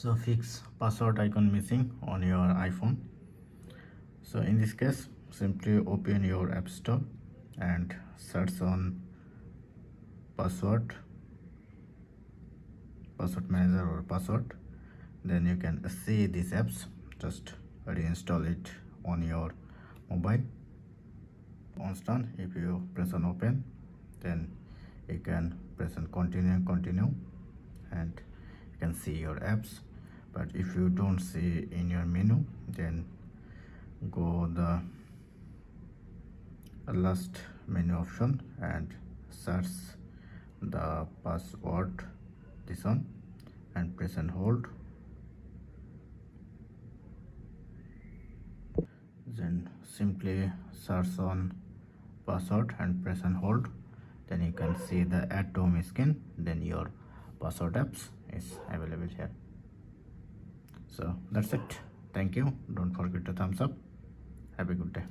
So fix password icon missing on your iPhone. So in this case, simply open your app store and search on password manager or password. Then you can see these apps. Just reinstall it on your mobile. Once done, if you press on open, then you can press on continue, and you can see your apps. But if you don't see in your menu, then go the last menu option and search the password, this one, and press and hold. Then simply search on password and press and hold. Then you can see the add to home screen. Then your password apps is available here. So that's it. Thank you. Don't forget to thumbs up. Have a good day.